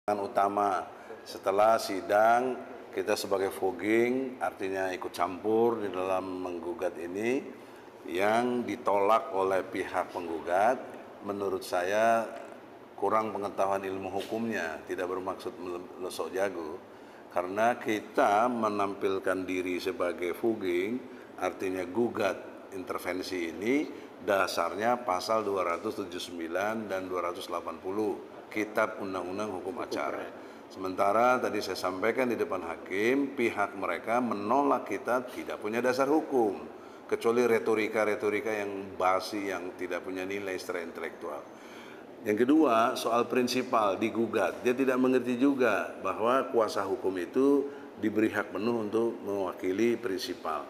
Utama setelah sidang kita sebagai fogging, artinya ikut campur di dalam menggugat ini, yang ditolak oleh pihak penggugat menurut saya kurang pengetahuan ilmu hukumnya, tidak bermaksud melesok jago, karena kita menampilkan diri sebagai fogging, artinya gugat intervensi ini dasarnya pasal 279 dan 280 Kitab Undang-Undang Hukum Acara. Sementara tadi saya sampaikan di depan hakim, pihak mereka menolak kita tidak punya dasar hukum, kecuali retorika-retorika yang basi, yang tidak punya nilai secara intelektual. Yang kedua, soal prinsipal digugat. Dia tidak mengerti juga bahwa kuasa hukum itu diberi hak penuh untuk mewakili prinsipal.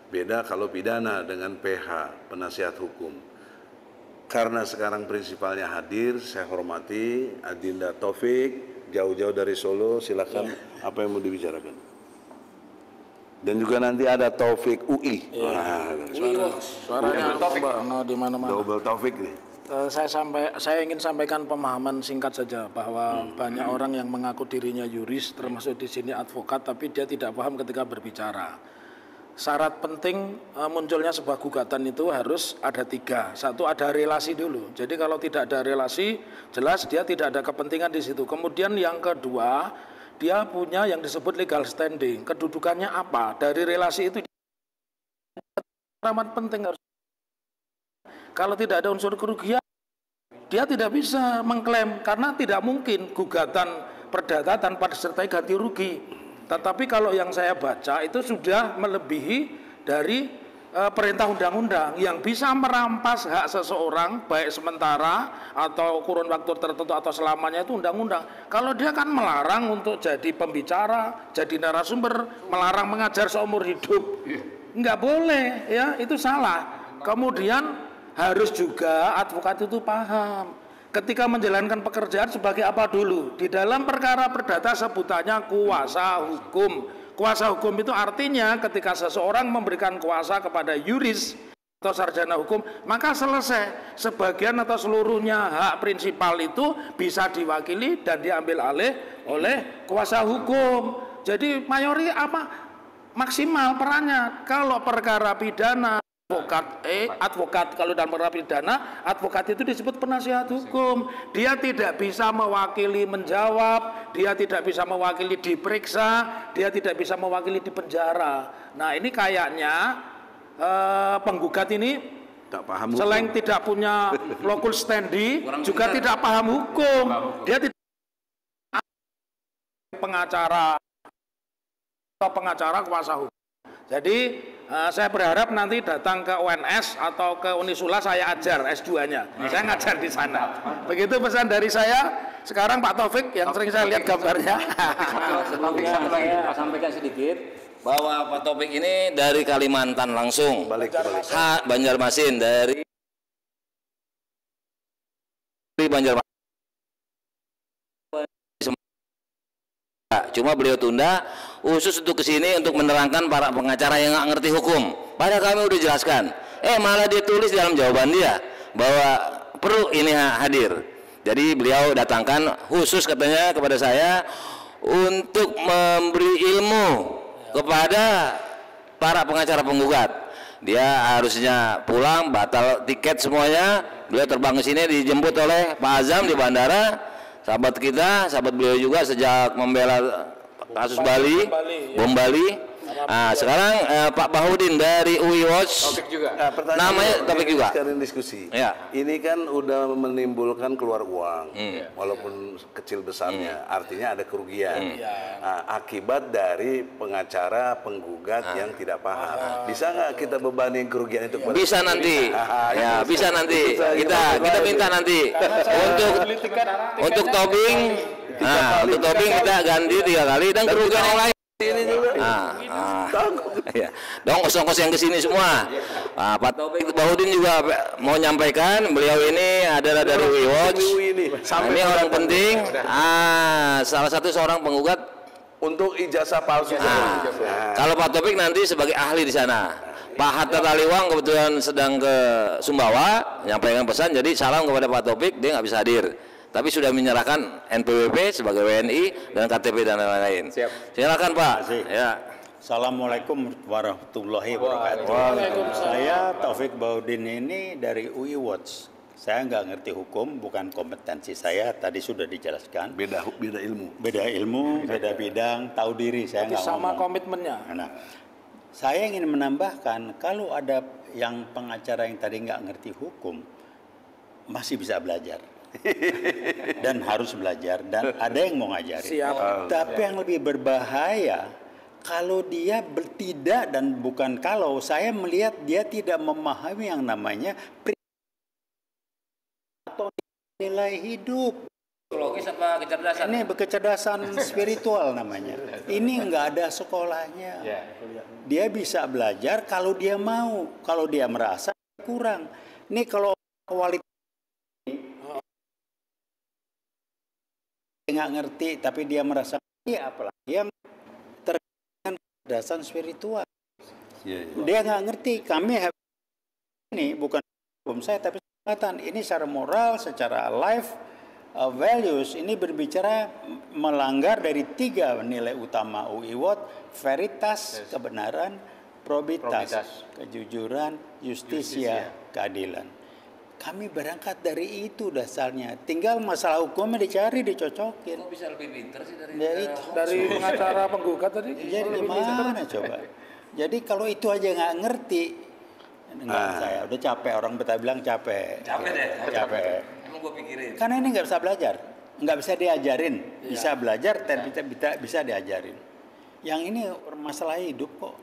Beda kalau pidana dengan PH, penasihat hukum. Karena sekarang prinsipalnya hadir, saya hormati Adinda Taufik, jauh-jauh dari Solo, silakan apa yang mau dibicarakan. Dan juga nanti ada Taufik UI. Suaranya Taufik di mana-mana. Double Taufik nih. Saya ingin sampaikan pemahaman singkat saja bahwa banyak orang yang mengaku dirinya yuris, termasuk di sini advokat, tapi dia tidak paham ketika berbicara. Syarat penting munculnya sebuah gugatan itu harus ada 3. Satu, ada relasi dulu. Jadi kalau tidak ada relasi, jelas dia tidak ada kepentingan di situ. Kemudian yang kedua, dia punya yang disebut legal standing. Kedudukannya apa? Dari relasi itu amat penting harus. Kalau tidak ada unsur kerugian, dia tidak bisa mengklaim karena tidak mungkin gugatan perdata tanpa disertai ganti rugi. Tetapi kalau yang saya baca itu sudah melebihi dari perintah undang-undang yang bisa merampas hak seseorang baik sementara atau kurun waktu tertentu atau selamanya, itu undang-undang. Kalau dia kan melarang untuk jadi pembicara, jadi narasumber, melarang mengajar seumur hidup, nggak boleh ya, itu salah. Kemudian harus juga advokat itu paham ketika menjalankan pekerjaan sebagai apa dulu. Di dalam perkara perdata sebutannya kuasa hukum. Kuasa hukum itu artinya ketika seseorang memberikan kuasa kepada yuris atau sarjana hukum, maka selesai. Sebagian atau seluruhnya hak prinsipal itu bisa diwakili dan diambil alih oleh kuasa hukum. Jadi mayoritas maksimal perannya. Kalau perkara pidana, advokat kalau dalam perkara pidana, advokat itu disebut penasihat hukum. Dia tidak bisa mewakili menjawab, dia tidak bisa mewakili diperiksa, dia tidak bisa mewakili di penjara. Nah, ini kayaknya penggugat ini selain tidak punya local standi, juga tidak paham hukum. Dia tidak pengacara atau pengacara kuasa hukum. Jadi saya berharap nanti datang ke UNS atau ke Unisula saya ajar S2-nya. Saya ngajar di sana. Begitu pesan dari saya. Sekarang Pak Taufik yang sering saya lihat gambarnya. Saya sampaikan sedikit bahwa Pak Taufik ini dari Kalimantan langsung. Banjarmasin, dari Banjarmasin. Cuma beliau tunda khusus untuk kesini untuk menerangkan para pengacara yang nggak ngerti hukum. Padahal kami udah jelaskan. Malah dia tulis dalam jawaban dia bahwa perlu ini hadir. Jadi beliau datangkan khusus katanya kepada saya untuk memberi ilmu kepada para pengacara penggugat. Dia harusnya pulang, batal tiket semuanya. Beliau terbang ke sini dijemput oleh Pak Azam di bandara. Sahabat kita, sahabat beliau juga sejak membela kasus Bali, bom Bali. Nah, sekarang Pak Bahudin dari UI Watch. Topik juga. Namanya Topik juga. Sekarang diskusi. Ya. Ini kan udah menimbulkan keluar uang, walaupun kecil besarnya. Artinya ada kerugian. Akibat dari pengacara penggugat yang tidak paham. Bisa nggak kita bebanin kerugian itu? Bisa nanti. Ya, bisa nanti. Kita minta nanti untuk topping. Nah, untuk topping kita ganti 3 kali dan kerugian yang lain. Ini juga. Ya. Dong kos-kos yang kesini semua. Pak Taufik Bahudin juga mau nyampaikan, beliau ini adalah dari UI Watch. Ini orang penting. Salah satu seorang penggugat untuk ijazah palsu. Kalau Pak Taufik nanti sebagai ahli di sana. Pak Hatta Taliwang kebetulan sedang ke Sumbawa, nyampaikan pesan. Jadi salam kepada Pak Taufik, dia nggak bisa hadir. tapi sudah menyerahkan NPWP sebagai WNI dan KTP dan lain-lain. Siap. Silakan Pak. Ya. Assalamualaikum warahmatullahi wabarakatuh. Saya Taufik Baudin ini dari UI Watch. Saya nggak ngerti hukum, bukan kompetensi saya. Tadi sudah dijelaskan. Beda ilmu. Beda ilmu, beda bidang, tahu diri. Saya nggak sama ngomong. komitmennya. Nah, saya ingin menambahkan kalau ada yang pengacara yang tadi nggak ngerti hukum, masih bisa belajar. Dan harus belajar, dan ada yang mau ngajarin. Siap. Tapi yang lebih berbahaya kalau dia tidak, dan bukan kalau saya melihat dia tidak memahami yang namanya atau nilai hidup. Psikologis apa kecerdasan? Ini kecerdasan spiritual namanya. Ini nggak ada sekolahnya. Dia bisa belajar kalau dia mau, kalau dia merasa kurang. Ini kalau kualitas nggak ngerti, tapi dia merasa apalagi yang terkait kecerdasan spiritual. Dia nggak ngerti. Kami ini bukan hukum saya, tapi ini secara moral, secara life values, ini berbicara melanggar dari 3 nilai utama UI Watch: veritas, kebenaran, probitas, kejujuran, justisia, keadilan. Kami berangkat dari itu dasarnya. Tinggal masalah hukumnya dicari, dicocokin. Kok bisa lebih pintar sih dari Dari pengacara penggugat tadi. Jadi gimana coba? Jadi kalau itu aja nggak ngerti, saya udah capek. Orang Betawi bilang capek. Capek deh. Capek. Emang gue pikirin. Karena ini nggak bisa belajar, nggak bisa diajarin. Bisa belajar, tapi bisa diajarin. Yang ini masalah hidup kok.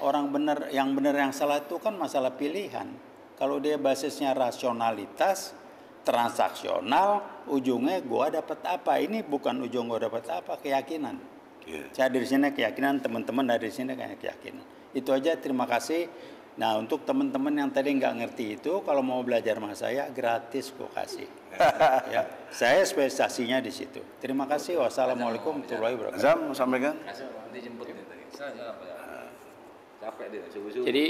Orang benar, yang salah itu kan masalah pilihan. Kalau dia basisnya rasionalitas, transaksional, ujungnya gua dapat apa? Ini bukan ujung gua dapat apa, keyakinan. Saya dari sini keyakinan, teman-teman dari sini kayak keyakinan. Itu aja, terima kasih. Nah, untuk teman-teman yang tadi nggak ngerti itu, kalau mau belajar sama saya gratis gua kasih. Ya, saya spesialisasinya di situ. Terima kasih. Wassalamualaikum warahmatullahi wabarakatuh. Azam sampaikan. Nanti jemput nih tadi. Saya apa ya? Capek dia, subuh-subuh. Jadi,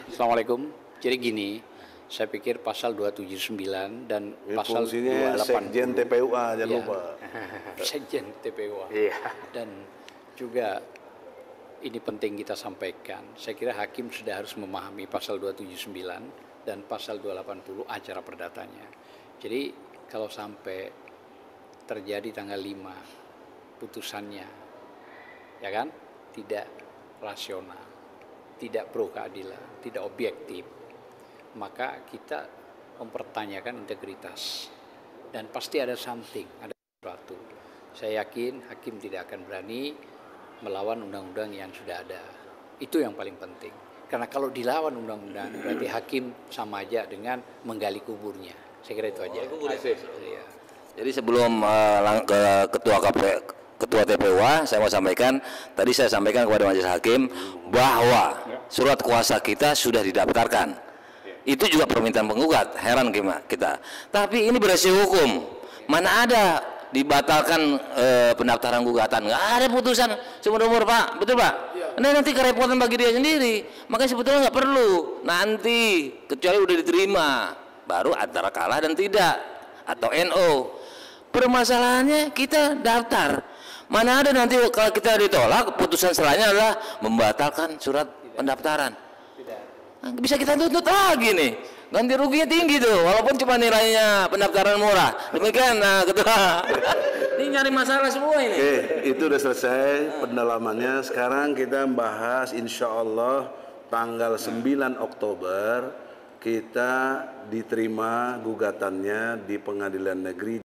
Assalamualaikum. Jadi gini, saya pikir pasal 279 dan pasal Fungsinya 28 Sekjen TPUA, jangan lupa. Sekjen TPUA. Dan juga ini penting kita sampaikan. Saya kira hakim sudah harus memahami pasal 279 dan pasal 280 acara perdatanya. Jadi kalau sampai terjadi tanggal 5 putusannya, ya kan, tidak rasional, tidak pro keadilan, tidak objektif, maka kita mempertanyakan integritas dan pasti ada something, ada sesuatu. Saya yakin hakim tidak akan berani melawan undang-undang yang sudah ada. Itu yang paling penting. Karena kalau dilawan undang-undang berarti hakim sama aja dengan menggali kuburnya. Saya kira itu aja. Ya. Jadi sebelum ke ketua TPUA, saya mau sampaikan, tadi saya sampaikan kepada majelis hakim bahwa surat kuasa kita sudah didaftarkan. Itu juga permintaan penggugat, heran kita. Tapi ini beresiko hukum. Mana ada dibatalkan pendaftaran gugatan? Nggak ada putusan seumur umur, Pak. Betul, Pak? Nah, nanti kerepotan bagi dia sendiri. Makanya sebetulnya nggak perlu. Nanti kecuali udah diterima, baru antara kalah dan tidak atau NO. Permasalahannya kita daftar. Mana ada nanti kalau kita ditolak, putusan selanjutnya adalah membatalkan surat pendaftaran. Nah, bisa kita tuntut lagi nih. Ganti ruginya tinggi tuh, walaupun cuma nilainya pendaftaran murah. Demikian, nah, ketua. Ini nyari masalah semua ini. Oke, itu udah selesai pendalamannya. Sekarang kita bahas, insya Allah tanggal 9 Oktober kita diterima gugatannya di Pengadilan Negeri